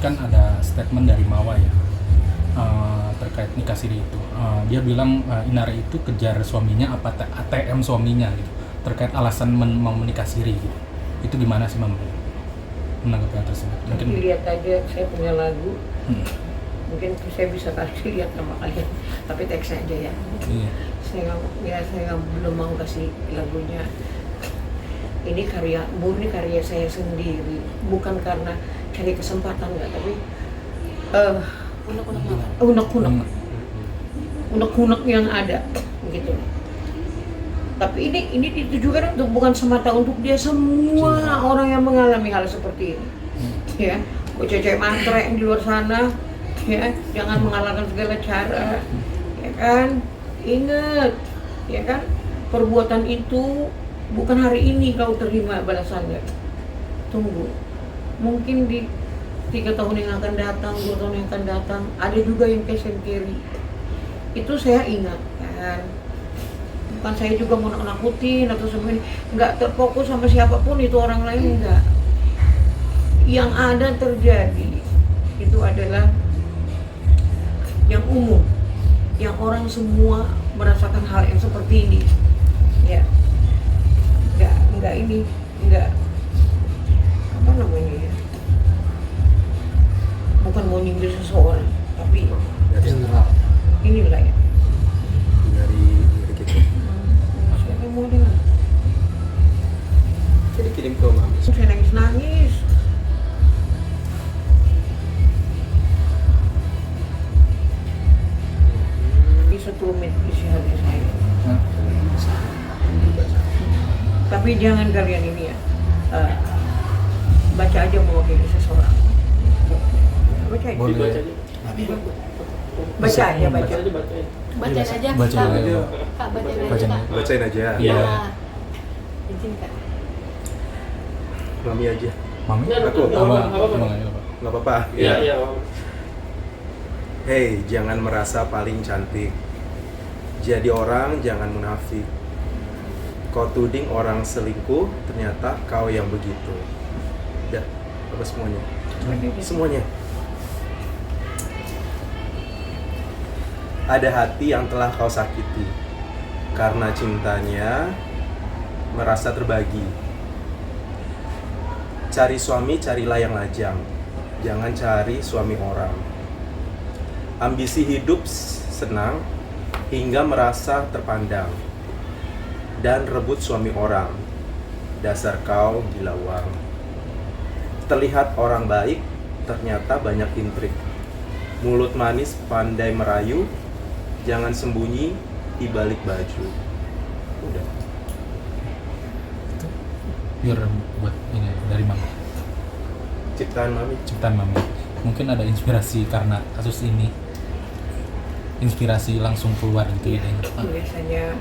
kan ada statement dari Mawa ya terkait nikah siri itu. Dia bilang Inara itu kejar suaminya apa ATM suaminya gitu, terkait alasan mau menikah siri gitu. Itu gimana sih Mama menanggapi hal tersebut? Mungkin lihat aja, saya punya lagu. Mungkin saya bisa kasih lihat sama kalian, tapi teks aja ya. Iya. Saya belum mau kasih lagunya. Ini murni karya saya sendiri, bukan karena cari kesempatan nggak, tapi unek-unek yang ada gitu. Tapi ini ditujukan untuk bukan semata untuk dia, semua orang yang mengalami hal seperti ini. Ya, cewek mantra yang di luar sana, ya, jangan mengalahkan segala cara, ya kan? Ingat, ya kan? Perbuatan itu bukan hari ini kau terima balasannya. Tunggu, mungkin di 3 tahun yang akan datang, 2 tahun yang akan datang, ada juga yang cash and carry. Itu saya ingatkan. Bukan saya juga mau nakutin atau semua ini, nggak terfokus sama siapapun itu orang lain, enggak. Yang ada terjadi itu adalah yang umum, yang orang semua merasakan hal yang seperti ini, ya. Enggak ini, enggak apa namanya ya, bukan mau nyindir seseorang, tapi inilah ya. Dari kita. Siapa yang mau dengar? Jadi kirim ke Mami. Saya nangis. Ini setelumit isi hati saya. Tapi jangan kalian ini ya, baca aja mewakili seseorang. Baca aja. Boleh. Baca aja. Bacain aja. Bacain Kak. aja. Kak, bacain aja, Bacain Kak. aja. Bacain aja. Iya. Nah, izin Kak. Mami aja. Mami? Aku. Abang. Nggak apa-apa. Iya. Hei, jangan merasa paling cantik. Jadi orang jangan munafik. Kau tuding orang selingkuh, ternyata kau yang begitu. Ya, apa semuanya? Semuanya. Ada hati yang telah kau sakiti. Karena cintanya merasa terbagi. Cari suami, carilah yang lajang. Jangan cari suami orang. Ambisi hidup senang hingga merasa terpandang. Dan rebut suami orang. Dasar kau gila uang. Terlihat orang baik, ternyata banyak intrik. Mulut manis pandai merayu, jangan sembunyi di balik baju. Udah. Itu biar buat ini dari Mami. Ciptaan Mami. Ciptaan Mami. Mungkin ada inspirasi karena kasus ini. Inspirasi langsung keluar gitu ya. Biasanya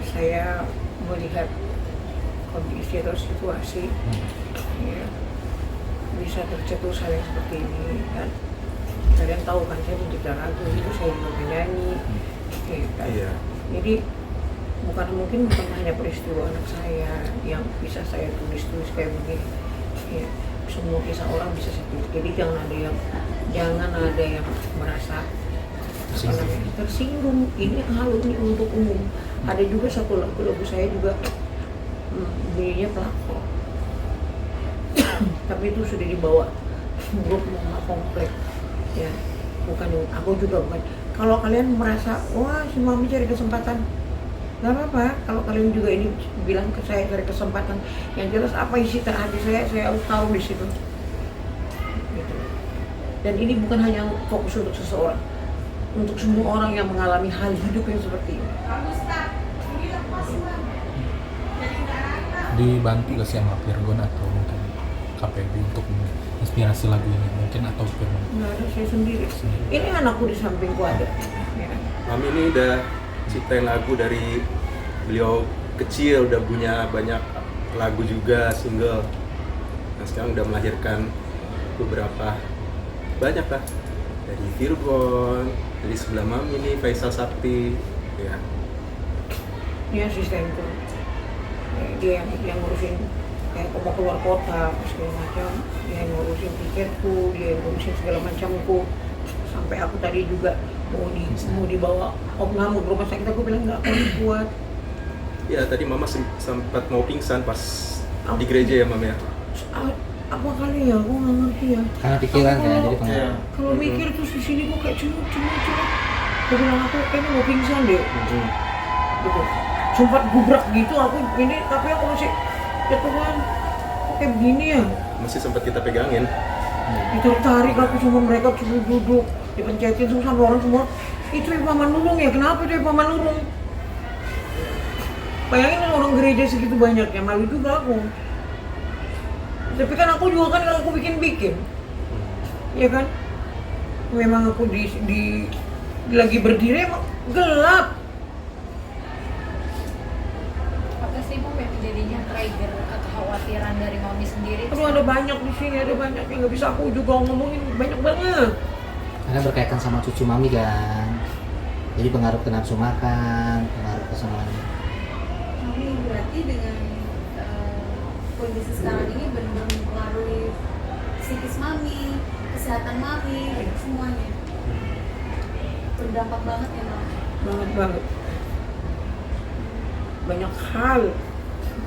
saya melihat kondisi atau situasi, ya, bisa tercetus hal yang seperti ini kan. Kalian tahu kan saya pencipta lagu, itu saya juga penyanyi, ya, kan? Iya. Jadi bukan hanya peristiwa anak saya yang bisa saya tulis kayak begini, ya, semua kisah orang bisa saya tulis. Jadi jangan ada yang merasa tersinggung. Ini hal ini untuk umum. Ada juga satu lagu saya juga bunyinya pelakor. Tapi itu sudah dibawa grup Mama Komplek, ya, bukan aku juga bukan. Kalau kalian merasa wah si Mami cari kesempatan, nggak apa-apa. Kalau kalian juga ini bilang ke saya cari kesempatan, yang jelas apa isi hati saya harus tahu di situ. Gitu. Dan ini bukan hanya fokus untuk seseorang, untuk semua orang yang mengalami hal hidup yang seperti ini. Dibantu gak sih sama Virgon atau mungkin KPB untuk inspirasi lagu ini mungkin, atau Virgon? Nggak ada, saya sendiri. Ini anakku di sampingku ada. Ya. Mami ini udah ciptain lagu dari beliau kecil, udah punya banyak lagu juga, single. Nah sekarang udah melahirkan beberapa, banyak lah. Dari Virgon, dari sebelah Mami nih, Faisal Sakti, ya. Ini asistenku. Dia yang ngurusin kayak aku mau keluar kota segala macam, dia yang ngurusin tiketku, dia yang ngurusin segala macamku. Sampai aku tadi juga mau dibawa Om Ngamu ke rumah sakit, aku bilang nggak akan kuat. Ya tadi mama sempat mau pingsan pas di gereja ya mam ya. Apa kali ya, aku nggak ngerti ya. Karena pikiran kan, jadi Iya. pengaruh. Kalau mikir terus di sini kok kayak cuma. Aku bilang aku kayaknya mau pingsan deh. Gitu. Sempat gubrak gitu aku ini, tapi aku masih ya Tuhan, kok kayak begini ya. Masih sempat kita pegangin. Ditarik aku sama mereka suruh duduk, dipencetin semua sama orang semua. Itu Ibu Paman Nurung ya, kenapa itu Ibu Paman Nurung? Bayangin orang gereja segitu banyaknya, malu juga aku. Tapi kan aku juga kan aku bikin-bikin, ya kan? Memang aku di lagi berdiri emang gelap. Apa sih Bu yang jadinya trigger atau khawatiran dari Mami sendiri? Aduh ada banyak di sini, ada banyak yang nggak bisa aku juga ngomongin, banyak banget. Karena berkaitan sama cucu mami kan. Jadi pengaruh ke nafsu makan, pengaruh ke semuanya. Mami berarti dengan kondisi sekarang ini benar-benar mempengaruhi psikis Mami, kesehatan Mami, semuanya. Berdampak banget ya Mami. Banget. Banyak hal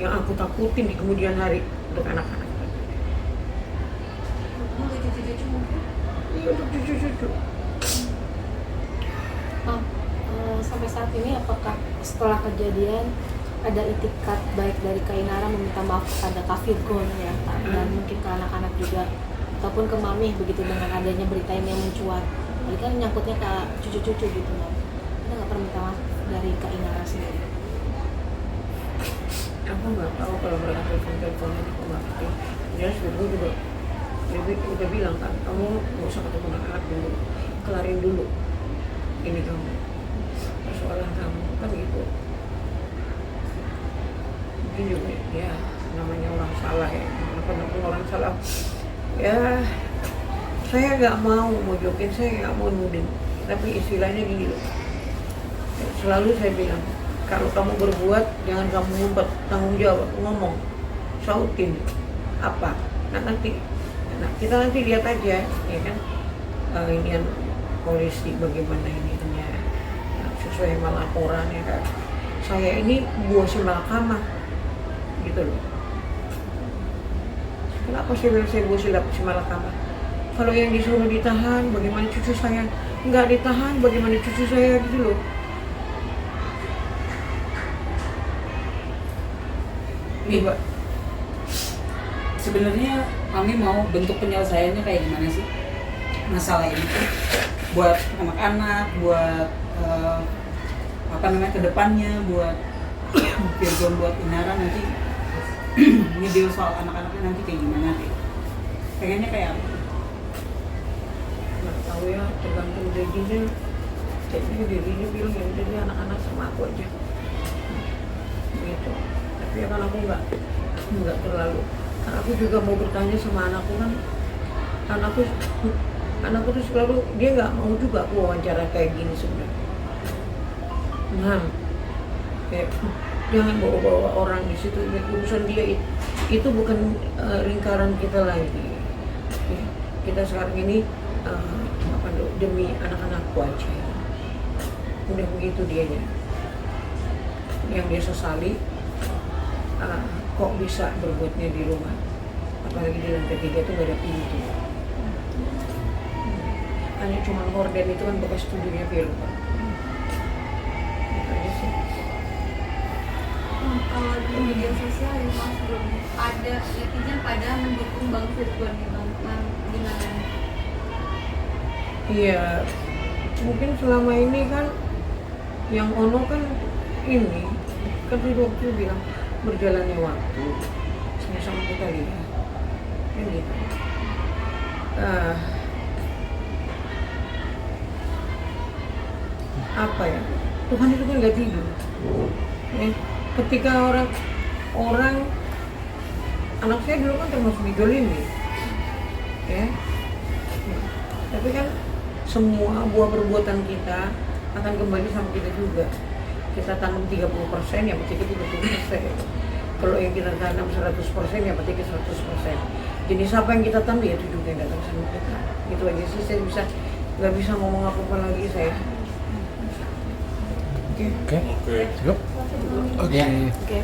yang aku takutin di kemudian hari untuk anak-anak. Untuk cucu-cucu mungkin. Iya, untuk cucu-cucu. Mam, sampai saat ini apakah setelah kejadian ada itikat baik dari Kak Inara meminta maaf kepada Kak Virgon ya, dan mungkin ke anak-anak juga ataupun ke Mami begitu dengan adanya berita ini yang mencuat. Ini kan nyangkutnya ke cucu-cucu gitu Mam. Ada nggak permintaan maaf dari Kak Inara sendiri? Aku nggak tahu kalau mereka telepon-teleponan, aku nggak ngerti. Dia sebetulnya juga dia udah bilang kan, kamu nggak usah ketemu anak-anak dulu, kelarin dulu ini kamu, persoalan kamu kan gitu. Mungkin juga ya namanya orang salah ya, walaupun orang salah ya. Saya nggak mau mojokin, saya nggak mau nuding, tapi istilahnya gini loh, selalu saya bilang, kalau kamu berbuat jangan kamu ngumpet, tanggung jawab, ngomong, sautin apa. Nah kita nanti lihat aja ya kan, inian polisi bagaimana ininya sesuai sama laporan ya kan. Saya ini buah si malakama gitu loh. Kenapa saya bilang saya buah si malakama? Kalau yang disuruh ditahan, bagaimana cucu saya? Nggak ditahan, bagaimana cucu saya gitu loh. Nih, sebenarnya Mami mau bentuk penyelesaiannya kayak gimana sih masalah ini tuh, buat anak-anak, buat kedepannya, buat Virgon, buat Inara nanti ini deal soal anak-anaknya nanti kayak gimana deh, pengennya kayak apa? Nggak tahu ya, tergantung dirinya. Kayaknya dirinya bilang ya udah dia anak-anak sama aku aja gitu. Tapi ya kan aku nggak terlalu, kan aku juga mau bertanya sama anakku kan, anakku tuh selalu dia nggak mau juga aku wawancara kayak gini sebenarnya. Nah, kayak jangan bawa-bawa orang di situ, urusan dia itu bukan lingkaran kita lagi. Ya, kita sekarang ini demi anak-anakku aja. Udah begitu dianya. Yang dia sesali, kok bisa berbuatnya di rumah, apalagi di lantai 3 itu gak ada pintu. Hanya cuma horden itu kan bekas studionya film. Itu aja sih. Kalau di media sosial ya Mas belum ada netizen pada mendukung Bang Virgon ya Bang, gimana? Iya, mungkin selama ini kan yang ono kan ini kan di waktu bilang berjalannya waktu sama-sama kita lihat kan gitu. Apa ya, Tuhan itu kan nggak tidur ya. Ketika orang anak saya dulu kan termasuk didolimi ya, tapi kan semua buah perbuatan kita akan kembali sama kita juga. Kita tanggung 30%, ya mesti kita 20%. Kalau yang kita tanam 100% ya berarti ke 100%. Jenis apa yang kita tanam ya itu juga yang datang sama kita. Gitu aja sih, saya nggak bisa ngomong apa-apa lagi saya. Oke. Oke. Cukup. Oke. Ya. Oke.